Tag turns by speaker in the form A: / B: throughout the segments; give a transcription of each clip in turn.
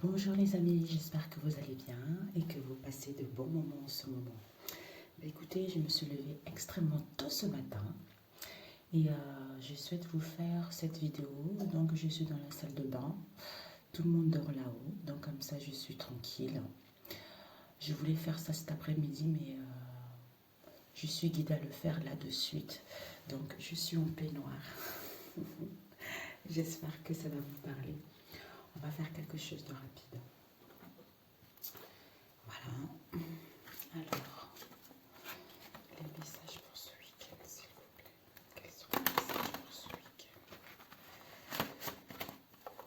A: Bonjour les amis, j'espère que vous allez bien et que vous passez de bons moments en ce moment. Écoutez, je me suis levée extrêmement tôt ce matin et je souhaite vous faire cette vidéo. Donc je suis dans la salle de bain, tout le monde dort là-haut, donc comme ça je suis tranquille. Je voulais faire ça cet après-midi mais je suis guidée à le faire là de suite. Donc je suis en peignoir. J'espère que ça va vous parler. On va faire quelque chose de rapide. Voilà. Alors, les messages pour ce week-end, s'il vous plaît. Quels sont les messages pour ce week-end?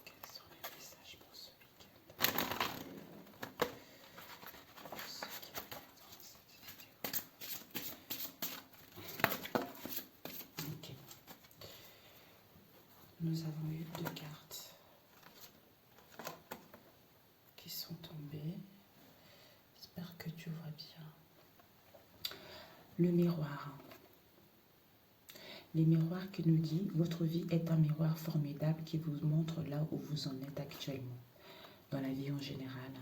A: Quels sont les messages pour ce week-end? Pour ceux qui regardent cette vidéo. Ok. Nous avons eu deux cartes qui sont tombées. J'espère que tu vois bien. Le miroir. Les miroirs qui nous dit votre vie est un miroir formidable qui vous montre là où vous en êtes actuellement, dans la vie en général.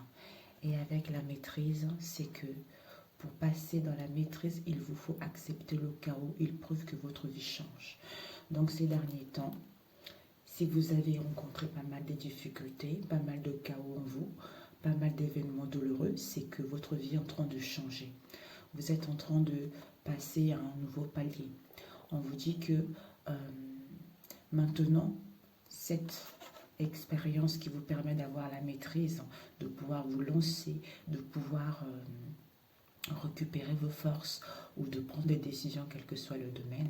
A: Et avec la maîtrise, c'est que pour passer dans la maîtrise, il vous faut accepter le chaos. Il prouve que votre vie change. Donc ces derniers temps, si vous avez rencontré pas mal de difficultés, pas mal de chaos en vous, pas mal d'événements douloureux, c'est que votre vie est en train de changer. Vous êtes en train de passer à un nouveau palier. On vous dit que maintenant, cette expérience qui vous permet d'avoir la maîtrise, de pouvoir vous lancer, de pouvoir récupérer vos forces ou de prendre des décisions quel que soit le domaine.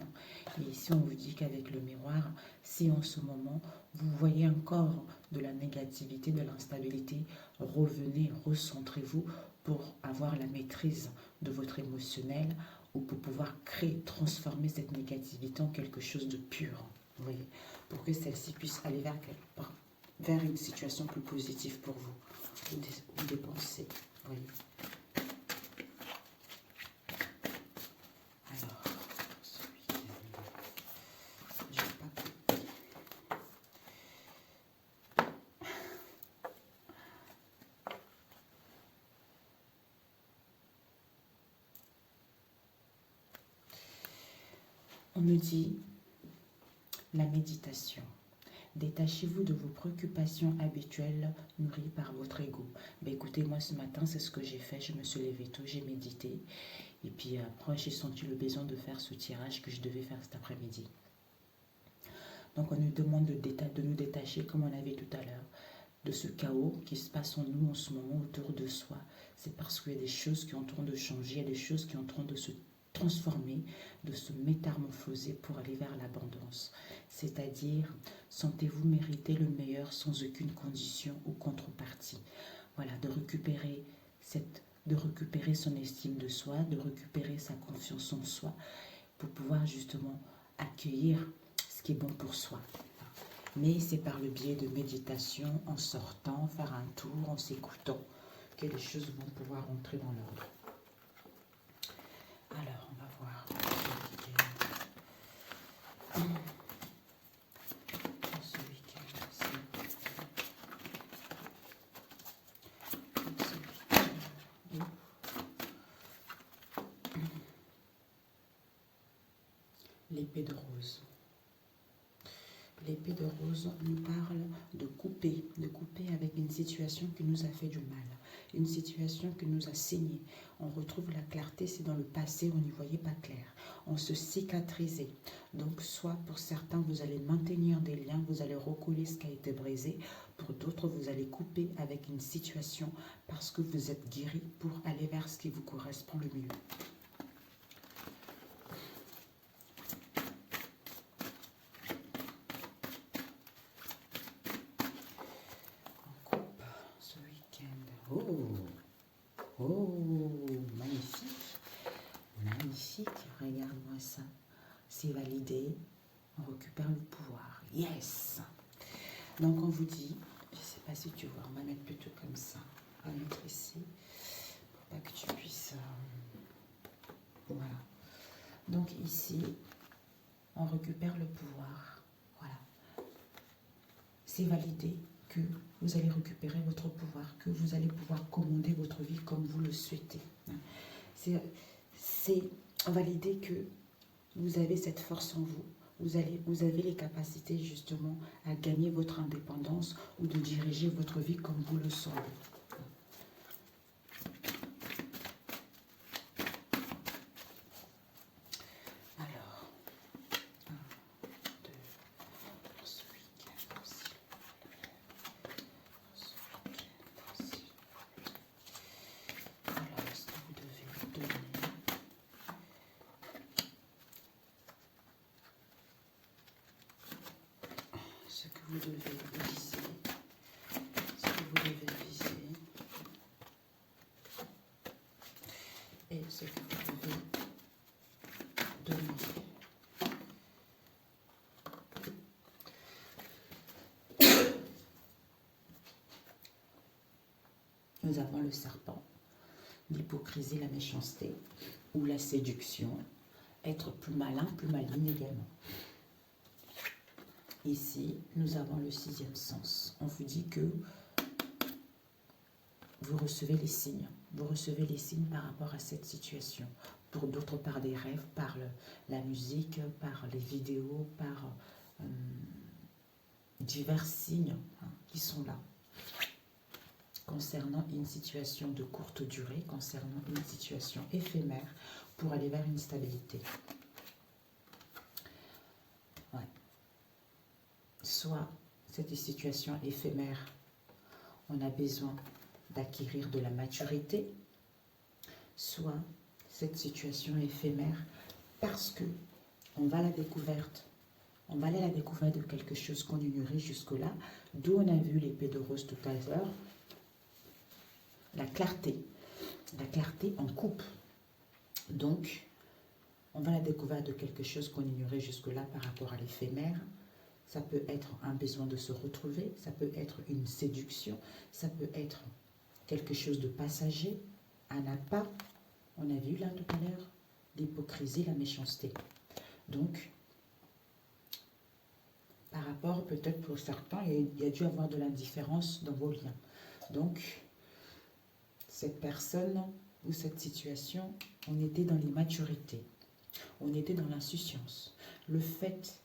A: Et ici, on vous dit qu'avec le miroir, si en ce moment, vous voyez encore de la négativité, de l'instabilité, revenez, recentrez-vous pour avoir la maîtrise de votre émotionnel ou pour pouvoir créer, transformer cette négativité en quelque chose de pur. Vous voyez, pour que celle-ci puisse aller vers une situation plus positive pour vous, ou des pensées. Vous voyez. Alors, ce week-end, je n'ai pas coupé. On nous dit la méditation. Détachez-vous de vos préoccupations habituelles nourries par votre ego. Ben écoutez, moi ce matin, c'est ce que j'ai fait. Je me suis levée tôt, j'ai médité. Et puis après, j'ai senti le besoin de faire ce tirage que je devais faire cet après-midi. Donc on nous demande de nous détacher, comme on avait tout à l'heure, de ce chaos qui se passe en nous en ce moment autour de soi. C'est parce qu'il y a des choses qui sont en train de changer, il y a des choses qui sont en train de se transformer, de se métamorphoser pour aller vers l'abondance. C'est-à-dire, sentez-vous mériter le meilleur sans aucune condition ou contrepartie. Voilà, de récupérer son estime de soi, de récupérer sa confiance en soi pour pouvoir justement accueillir ce qui est bon pour soi. Mais c'est par le biais de méditation, en sortant, faire un tour, en s'écoutant, que les choses vont pouvoir entrer dans l'ordre. Alors, on va voir. Ce week-end, l'épée de rose. L'épée de rose nous parle de couper avec une situation qui nous a fait du mal, une situation qui nous a saigné. On retrouve la clarté, c'est dans le passé, on n'y voyait pas clair. On se cicatrisait. Donc, soit pour certains, vous allez maintenir des liens, vous allez recoller ce qui a été brisé. Pour d'autres, vous allez couper avec une situation parce que vous êtes guéri pour aller vers ce qui vous correspond le mieux. Oh, magnifique, magnifique, regarde-moi ça, c'est validé, on récupère le pouvoir, yes. Donc on vous dit, je ne sais pas si tu vois, on va mettre plutôt comme ça, on va mettre ici, pour pas que tu puisses, voilà. Donc ici, on récupère le pouvoir, voilà. C'est validé que vous allez récupérer votre pouvoir, que vous allez pouvoir commander votre vie comme vous le souhaitez. C'est valider que vous avez cette force en vous. Vous avez les capacités justement à gagner votre indépendance ou de diriger votre vie comme vous le sentez. Alors, 1, 2, pour ce week-end aussi. Alors, est-ce que vous devez vous donner ce que vous devez viser, ce que vous devez viser, et ce que vous devez donner. Nous avons le serpent, l'hypocrisie, la méchanceté ou la séduction, être plus malin, plus maligne également. Ici, nous avons le 6e sens. On vous dit que vous recevez les signes. Vous recevez les signes par rapport à cette situation. Pour d'autres, par des rêves, par la musique, par les vidéos, par divers signes qui sont là. Concernant une situation de courte durée, concernant une situation éphémère pour aller vers une stabilité. Ouais. Soit cette situation éphémère, on a besoin d'acquérir de la maturité, soit cette situation éphémère parce que on va à la découverte. On va aller à la découverte de quelque chose qu'on ignorait jusque-là, d'où on a vu l'épée de rose tout à l'heure. La clarté en coupe. Donc, on va à la découverte de quelque chose qu'on ignorait jusque-là par rapport à l'éphémère. Ça peut être un besoin de se retrouver, ça peut être une séduction, ça peut être quelque chose de passager, un appât. On a vu là tout à l'heure l'hypocrisie, la méchanceté. Donc, par rapport, peut-être pour certains, il y a dû avoir de l'indifférence dans vos liens. Donc, cette personne ou cette situation, on était dans l'immaturité, on était dans l'insouciance. Le fait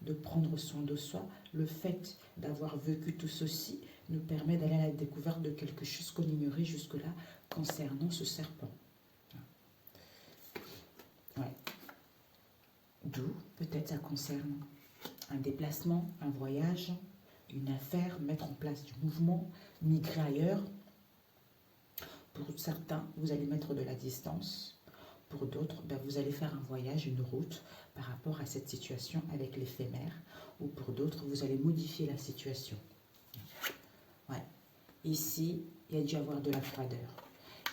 A: de prendre soin de soi, le fait d'avoir vécu tout ceci nous permet d'aller à la découverte de quelque chose qu'on ignorait jusque-là concernant ce serpent. Ouais. D'où peut-être ça concerne un déplacement, un voyage, une affaire, mettre en place du mouvement, migrer ailleurs. Pour certains, vous allez mettre de la distance. Pour d'autres, vous allez faire un voyage, une route par rapport à cette situation avec l'éphémère. Ou pour d'autres, vous allez modifier la situation. Ouais. Ici, il y a dû avoir de la froideur.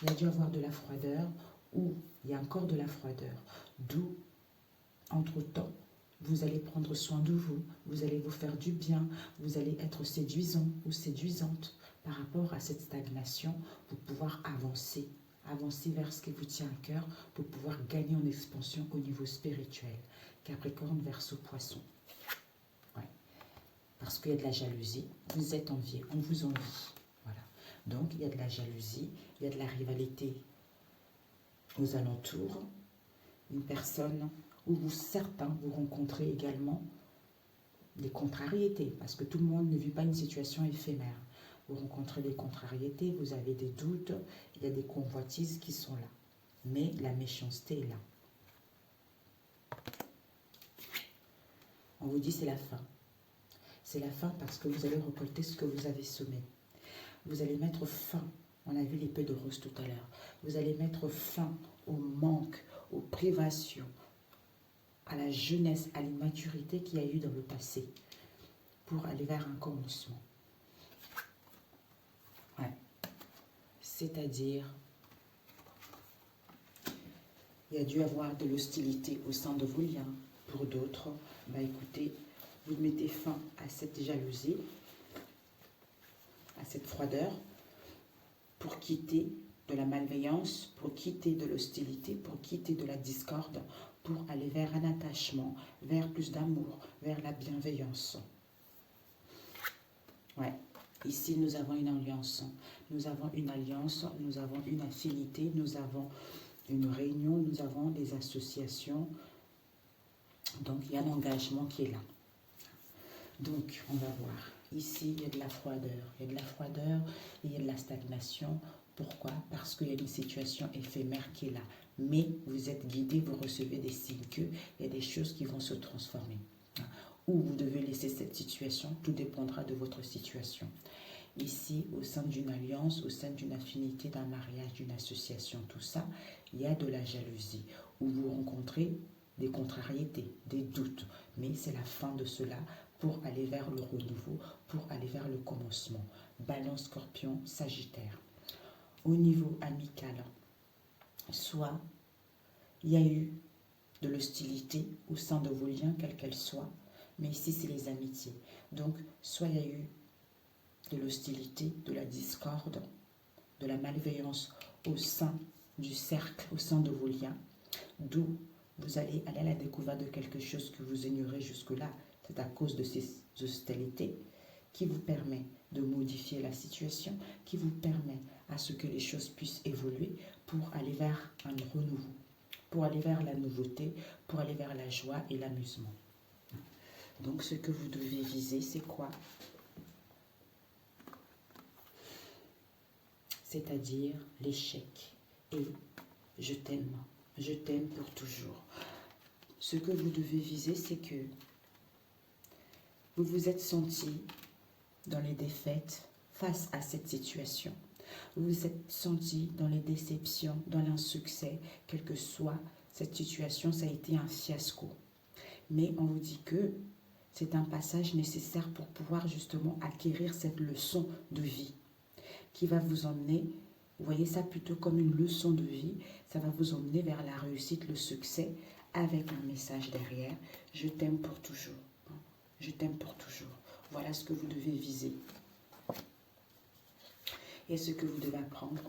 A: Il y a dû avoir de la froideur ou il y a encore de la froideur. D'où, entre-temps, vous allez prendre soin de vous, vous allez vous faire du bien, vous allez être séduisant ou séduisante par rapport à cette stagnation pour pouvoir avancer vers ce qui vous tient à cœur, pour pouvoir gagner en expansion au niveau spirituel. Capricorne, Verseau, Poisson. Ouais. Parce qu'il y a de la jalousie, vous êtes envié, on vous envie. Voilà. Donc, il y a de la jalousie, il y a de la rivalité aux alentours. Une personne où certains vous rencontrez également des contrariétés, parce que tout le monde ne vit pas une situation éphémère. Vous rencontrez des contrariétés, vous avez des doutes, il y a des convoitises qui sont là. Mais la méchanceté est là. On vous dit c'est la fin. C'est la fin parce que vous allez récolter ce que vous avez semé. Vous allez mettre fin, on a vu l'épée de rose tout à l'heure, vous allez mettre fin au manque, aux privations, à la jeunesse, à l'immaturité qu'il y a eu dans le passé, pour aller vers un commencement. Ouais. C'est-à-dire, il y a dû avoir de l'hostilité au sein de vos liens. Pour d'autres, écoutez, vous mettez fin à cette jalousie, à cette froideur, pour quitter de la malveillance, pour quitter de l'hostilité, pour quitter de la discorde, pour aller vers un attachement, vers plus d'amour, vers la bienveillance. Ouais. Ici, nous avons une alliance. Nous avons une alliance, nous avons une affinité, nous avons une réunion, nous avons des associations. Donc, il y a l'engagement qui est là. Donc, on va voir. Ici, il y a de la froideur. Il y a de la froideur et il y a de la stagnation. Pourquoi? Parce qu'il y a une situation éphémère qui est là. Mais vous êtes guidé, vous recevez des signes qu'il y a des choses qui vont se transformer. Ou vous devez laisser cette situation, tout dépendra de votre situation. Ici, au sein d'une alliance, au sein d'une affinité, d'un mariage, d'une association, tout ça, il y a de la jalousie, où vous rencontrez des contrariétés, des doutes. Mais c'est la fin de cela pour aller vers le renouveau, pour aller vers le commencement. Balance, Scorpion, Sagittaire. Au niveau amical, soit il y a eu de l'hostilité au sein de vos liens, quelle qu'elle soit, mais ici c'est les amitiés. Donc, soit il y a eu de l'hostilité, de la discorde, de la malveillance au sein du cercle, au sein de vos liens, d'où vous allez aller à la découverte de quelque chose que vous ignorez jusque-là. C'est à cause de ces hostilités qui vous permet de modifier la situation, qui vous permet à ce que les choses puissent évoluer pour aller vers un renouveau, pour aller vers la nouveauté, pour aller vers la joie et l'amusement. Donc, ce que vous devez viser, c'est quoi? C'est-à-dire l'échec et je t'aime pour toujours. Ce que vous devez viser, c'est que vous vous êtes senti dans les défaites face à cette situation. Vous vous êtes senti dans les déceptions, dans l'insuccès, quelle que soit cette situation, ça a été un fiasco. Mais on vous dit que c'est un passage nécessaire pour pouvoir justement acquérir cette leçon de vie qui va vous emmener, vous voyez ça plutôt comme une leçon de vie, ça va vous emmener vers la réussite, le succès, avec un message derrière. Je t'aime pour toujours. Je t'aime pour toujours. Voilà ce que vous devez viser. Et ce que vous devez apprendre.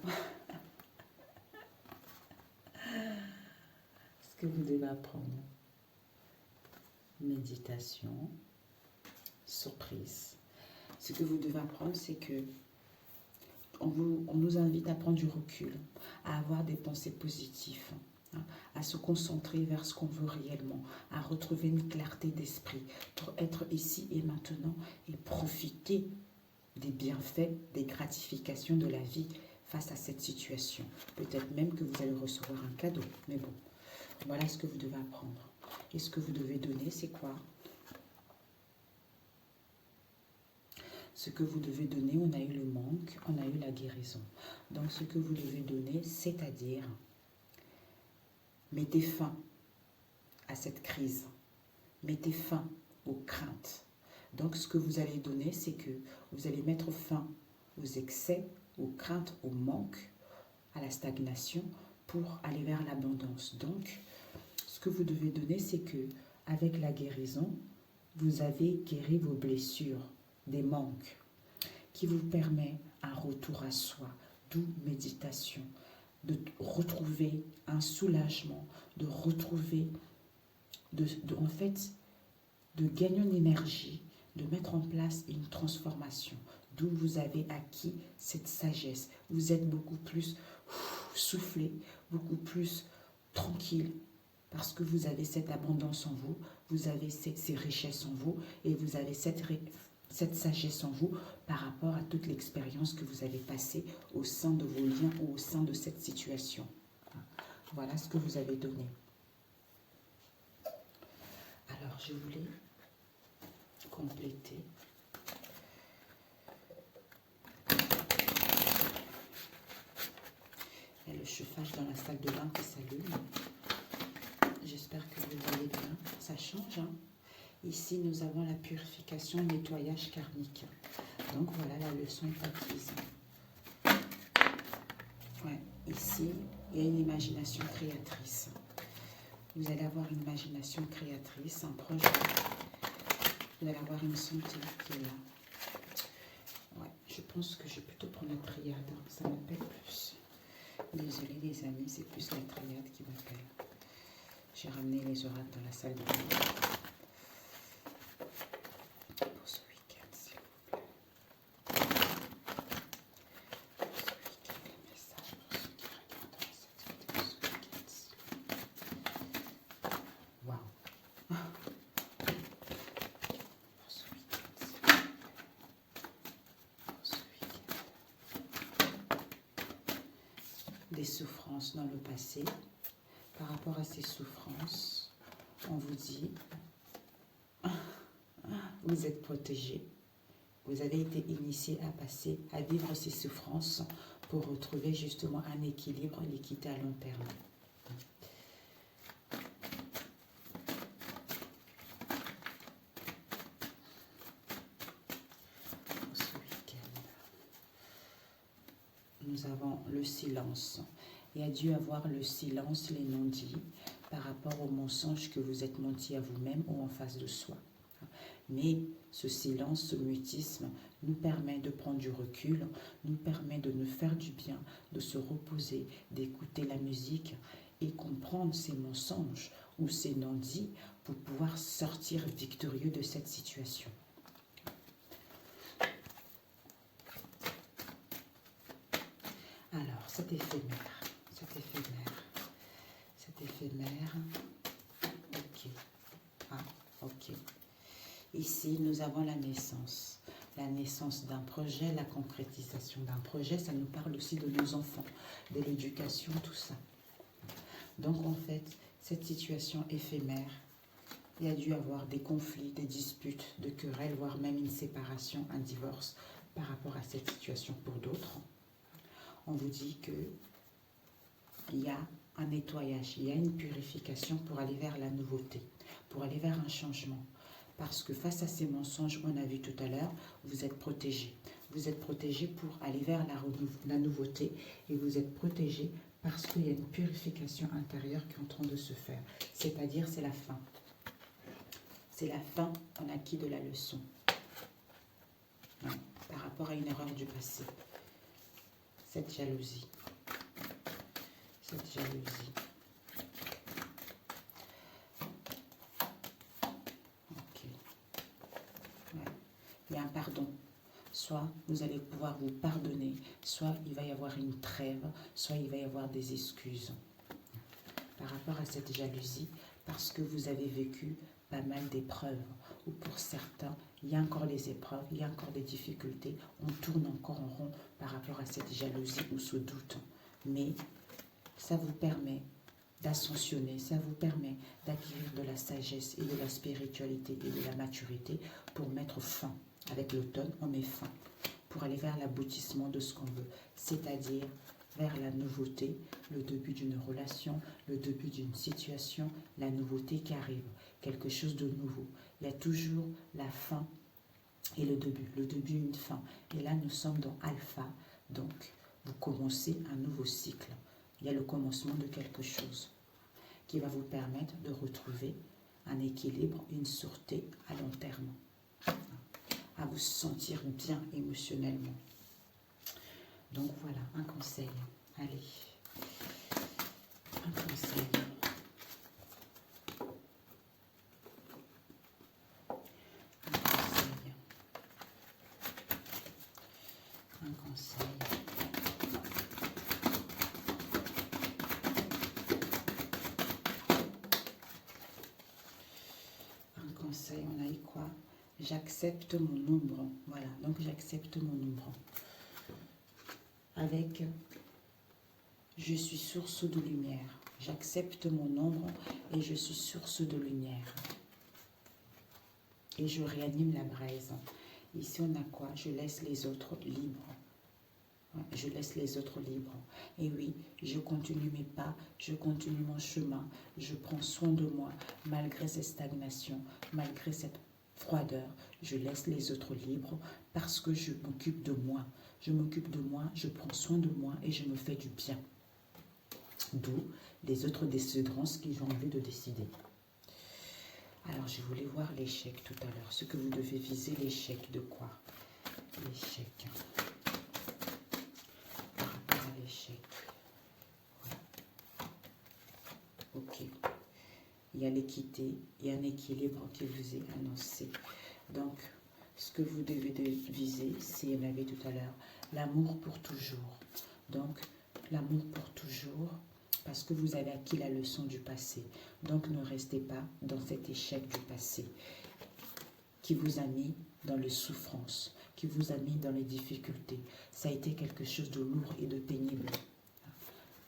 A: Ce que vous devez apprendre. Méditation. Surprise. Ce que vous devez apprendre, c'est que on nous invite à prendre du recul, à avoir des pensées positives, à se concentrer vers ce qu'on veut réellement, à retrouver une clarté d'esprit pour être ici et maintenant et profiter des bienfaits, des gratifications de la vie face à cette situation. Peut-être même que vous allez recevoir un cadeau, mais bon, voilà ce que vous devez apprendre. Et ce que vous devez donner, c'est quoi? Ce que vous devez donner, on a eu le manque, on a eu la guérison. Donc ce que vous devez donner, c'est-à-dire mettez fin à cette crise, mettez fin aux craintes. Donc ce que vous allez donner, c'est que vous allez mettre fin aux excès, aux craintes, au manque, à la stagnation pour aller vers l'abondance. Donc ce que vous devez donner, c'est que avec la guérison, vous avez guéri vos blessures, des manques, qui vous permet un retour à soi, d'où méditation, de retrouver un soulagement, de retrouver, en fait, de gagner en énergie, de mettre en place une transformation, d'où vous avez acquis cette sagesse. Vous êtes beaucoup plus soufflé, beaucoup plus tranquille, parce que vous avez cette abondance en vous, vous avez ces richesses en vous, et vous avez cette sagesse en vous par rapport à toute l'expérience que vous avez passée au sein de vos liens ou au sein de cette situation. Voilà ce que vous avez donné. Alors, je voulais compléter. Il y a le chauffage dans la salle de bain qui s'allume. J'espère que vous voyez bien. Ça change, hein? Ici, nous avons la purification, le nettoyage karmique. Donc, voilà, la leçon est acquise. Ouais, ici, il y a une imagination créatrice. Vous allez avoir une imagination créatrice, un projet. Vous allez avoir une santé qui est là. Ouais, je pense que je vais plutôt prendre la triade. Ça m'appelle plus. Désolée, les amis, c'est plus la triade qui m'appelle. J'ai ramené les oracles dans la salle de bain. Pour ce week-end, s'il vous plaît. des souffrances dans le passé. Par rapport à ces souffrances, on vous dit, vous êtes protégé. Vous avez été initié à passer, à vivre ces souffrances pour retrouver justement un équilibre, l'équité à long terme. Ce week-end, nous avons le silence. Il y a dû avoir le silence, les non-dits, par rapport aux mensonges que vous êtes menti à vous-même ou en face de soi. Mais ce silence, ce mutisme nous permet de prendre du recul, nous permet de nous faire du bien, de se reposer, d'écouter la musique et comprendre ces mensonges ou ces non-dits pour pouvoir sortir victorieux de cette situation. Alors, cet éphémère, ok. Ici, nous avons la naissance d'un projet, la concrétisation d'un projet. Ça nous parle aussi de nos enfants, de l'éducation, tout ça. Donc, en fait, cette situation éphémère, il y a dû avoir des conflits, des disputes, de querelles, voire même une séparation, un divorce par rapport à cette situation pour d'autres. On vous dit qu'il y a un nettoyage, il y a une purification pour aller vers la nouveauté, pour aller vers un changement. Parce que face à ces mensonges, on a vu tout à l'heure, vous êtes protégé. Vous êtes protégé pour aller vers la nouveauté et vous êtes protégé parce qu'il y a une purification intérieure qui est en train de se faire. C'est-à-dire, c'est la fin. C'est la fin en acquis de la leçon. Par rapport à une erreur du passé. Cette jalousie. Il y a un pardon. Soit vous allez pouvoir vous pardonner, soit il va y avoir une trêve, soit il va y avoir des excuses. Par rapport à cette jalousie, parce que vous avez vécu pas mal d'épreuves, ou pour certains, il y a encore les épreuves, il y a encore des difficultés, on tourne encore en rond par rapport à cette jalousie ou ce doute. Mais ça vous permet d'ascensionner, ça vous permet d'acquérir de la sagesse et de la spiritualité et de la maturité pour mettre fin. Avec l'automne, on met fin pour aller vers l'aboutissement de ce qu'on veut, c'est-à-dire vers la nouveauté, le début d'une relation, le début d'une situation, la nouveauté qui arrive, quelque chose de nouveau. Il y a toujours la fin et le début, une fin. Et là, nous sommes dans Alpha, donc vous commencez un nouveau cycle. Il y a le commencement de quelque chose qui va vous permettre de retrouver un équilibre, une sûreté à long terme, à vous sentir bien émotionnellement. Donc voilà, un conseil. Allez, un conseil. Un conseil. On a eu quoi? J'accepte mon ombre. Voilà, donc j'accepte mon ombre. Avec je suis source de lumière. J'accepte mon ombre et je suis source de lumière. Et je réanime la braise. Ici, on a quoi? Je laisse les autres libres. Je laisse les autres libres. Et oui, je continue mes pas, je continue mon chemin, je prends soin de moi, malgré cette stagnation, malgré cette froideur. Je laisse les autres libres parce que je m'occupe de moi. Je m'occupe de moi, je prends soin de moi et je me fais du bien. D'où les autres déciderances qu'ils ont envie de décider. Alors, je voulais voir l'échec tout à l'heure. Ce que vous devez viser, l'échec de quoi? L'échec. L'échec. Ouais. Ok. Il y a l'équité, il y a un équilibre qui vous est annoncé. Donc, ce que vous devez viser, c'est, on l'avait tout à l'heure, l'amour pour toujours. Donc, l'amour pour toujours, parce que vous avez acquis la leçon du passé. Donc, ne restez pas dans cet échec du passé qui vous a mis dans les souffrances, qui vous a mis dans les difficultés. Ça a été quelque chose de lourd et de pénible.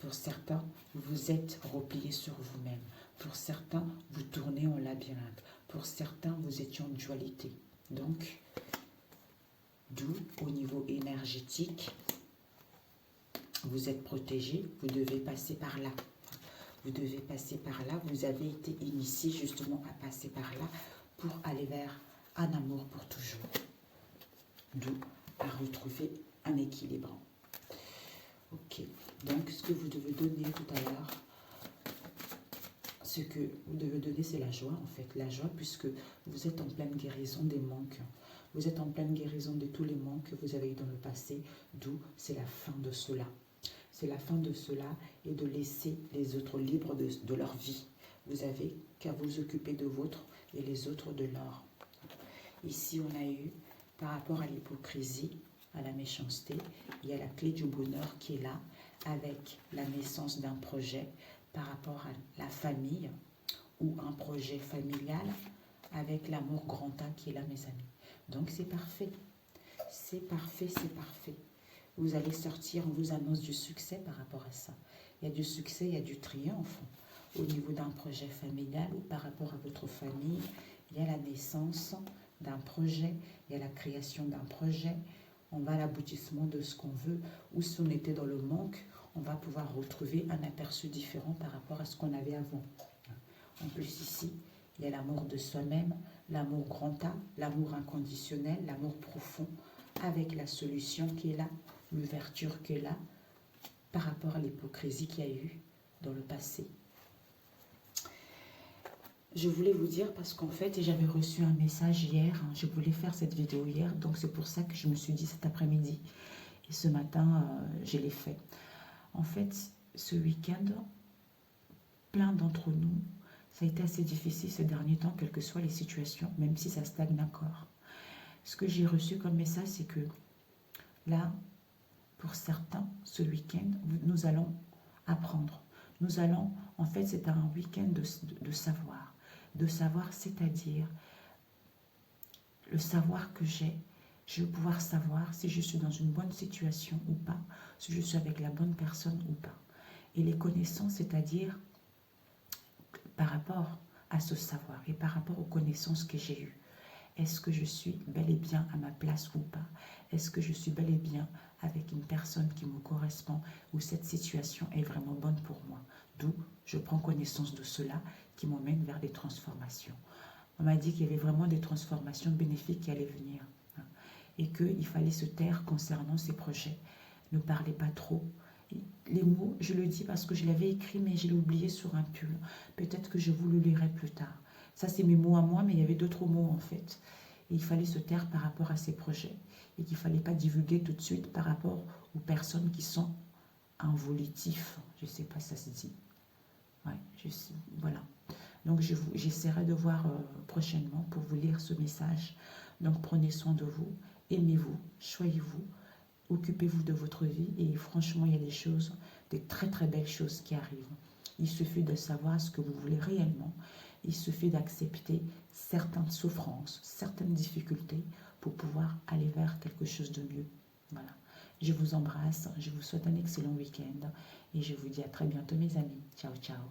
A: Pour certains, vous êtes replié sur vous-même. Pour certains, vous tournez en labyrinthe. Pour certains, vous étiez en dualité. Donc, d'où, au niveau énergétique, vous êtes protégé, vous devez passer par là. Vous devez passer par là. Vous avez été initié justement à passer par là pour aller vers un amour pour toujours. D'où à retrouver un équilibre. Ok. Donc, ce que vous devez donner tout à l'heure, ce que vous devez donner, c'est la joie, en fait. La joie, puisque vous êtes en pleine guérison des manques. Vous êtes en pleine guérison de tous les manques que vous avez eu dans le passé. D'où c'est la fin de cela. C'est la fin de cela et de laisser les autres libres de leur vie. Vous avez qu'à vous occuper de vôtre et les autres de leur. Ici, on a eu, par rapport à l'hypocrisie, à la méchanceté, il y a la clé du bonheur qui est là, avec la naissance d'un projet par rapport à la famille ou un projet familial, avec l'amour grand A qui est là, mes amis. Donc, c'est parfait. C'est parfait, c'est parfait. Vous allez sortir, on vous annonce du succès par rapport à ça. Il y a du succès, il y a du triomphe au niveau d'un projet familial ou par rapport à votre famille. Il y a la naissance d'un projet, il y a la création d'un projet. On va à l'aboutissement de ce qu'on veut. Ou si on était dans le manque, on va pouvoir retrouver un aperçu différent par rapport à ce qu'on avait avant. En plus ici, il y a l'amour de soi-même, l'amour grand A, l'amour inconditionnel, l'amour profond, avec la solution qui est là, l'ouverture qui est là, par rapport à l'hypocrisie qu'il y a eu dans le passé. Je voulais vous dire parce qu'en fait, j'avais reçu un message hier, je voulais faire cette vidéo hier, donc c'est pour ça que je me suis dit cet après-midi. Et ce matin, je l'ai fait. En fait, ce week-end, plein d'entre nous, ça a été assez difficile ces derniers temps, quelles que soient les situations, même si ça stagne encore. Ce que j'ai reçu comme message, c'est que là, pour certains, ce week-end, nous allons apprendre. Nous allons, en fait, c'est un week-end de savoir. De savoir, c'est-à-dire le savoir que j'ai. Je vais pouvoir savoir si je suis dans une bonne situation ou pas, si je suis avec la bonne personne ou pas. Et les connaissances, c'est-à-dire par rapport à ce savoir et par rapport aux connaissances que j'ai eues. Est-ce que je suis bel et bien à ma place ou pas? Est-ce que je suis bel et bien avec une personne qui me correspond ou cette situation est vraiment bonne pour moi? D'où je prends connaissance de cela qui m'emmène vers des transformations. On m'a dit qu'il y avait vraiment des transformations bénéfiques qui allaient venir et qu'il fallait se taire concernant ces projets. Ne parlez pas trop. Les mots, je le dis parce que je l'avais écrit mais je l'ai oublié sur un pull. Peut-être que je vous le lirai plus tard. Ça, c'est mes mots à moi, mais il y avait d'autres mots en fait. Et il fallait se taire par rapport à ces projets et qu'il ne fallait pas divulguer tout de suite par rapport aux personnes qui sont involutifs. Je ne sais pas si ça se dit. Ouais, voilà. Donc, j'essaierai de voir prochainement pour vous lire ce message. Donc, prenez soin de vous, aimez-vous, choyez-vous, occupez-vous de votre vie et franchement, il y a des choses, des très très belles choses qui arrivent. Il suffit de savoir ce que vous voulez réellement. Il suffit d'accepter certaines souffrances, certaines difficultés pour pouvoir aller vers quelque chose de mieux. Voilà. Je vous embrasse, je vous souhaite un excellent week-end et je vous dis à très bientôt mes amis. Ciao, ciao.